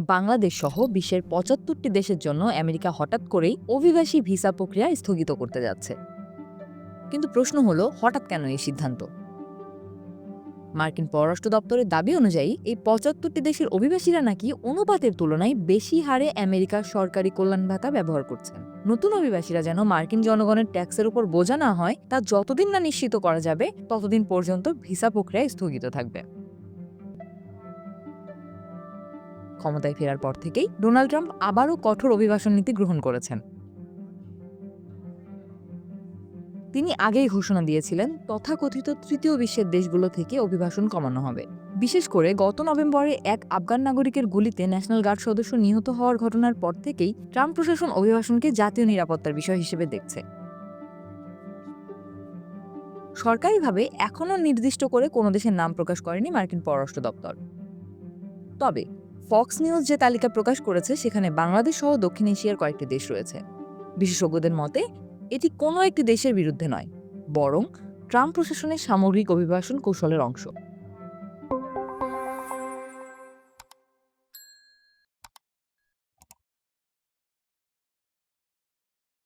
বাংলাদেশ সহ বিশ্বের ৭৫টি দেশের জন্য আমেরিকা হঠাৎ করেই অভিবাসী ভিসা প্রক্রিয়া স্থগিত করতে যাচ্ছে। কিন্তু প্রশ্ন হলো, হঠাৎ কেন এই সিদ্ধান্ত? মার্কিন পররাষ্ট্র দপ্তরের দাবি অনুযায়ী এই ৭৫টি দেশের অভিবাসীরা নাকি অনুপাতের তুলনায় বেশি হারে আমেরিকার সরকারি কল্যাণ ভাতা ব্যবহার করছেন। নতুন অভিবাসীরা যেন মার্কিন জনগণের ট্যাক্সের উপর বোঝা না হয়, তা যতদিন না নিশ্চিত করা যাবে ততদিন পর্যন্ত ভিসা প্রক্রিয়া স্থগিত থাকবে। ক্ষমতায় ফেরার পর থেকেই ডোনাল্ড ট্রাম্প আবারও কঠোর অভিবাসন নীতি গ্রহণ করেছেন। তিনি আগেই ঘোষণা দিয়েছিলেন তথাকথিত তৃতীয় বিশ্বের দেশগুলো থেকে অভিবাসন কমানো হবে। বিশেষ করে গত নভেম্বরে এক আফগান নাগরিকের গুলিতে ন্যাশনাল গার্ড সদস্য নিহত হওয়ার ঘটনার পর থেকেই ট্রাম্প প্রশাসন অভিবাসনকে জাতীয় নিরাপত্তার বিষয় হিসেবে দেখছে। সরকারিভাবে এখনও নির্দিষ্ট করে কোনো দেশের নাম প্রকাশ করেনি মার্কিন পররাষ্ট্র দপ্তর। তবে ফক্স নিউজ যে তালিকা প্রকাশ করেছে সেখানে বাংলাদেশ সহ দক্ষিণ এশিয়ার কয়েকটি দেশ রয়েছে। বিশেষজ্ঞদের মতে এটি কোনো একটি দেশের বিরুদ্ধে নয়, বরং ট্রাম্প প্রশাসনের সামগ্রিক অভিবাসন কৌশলের অংশ।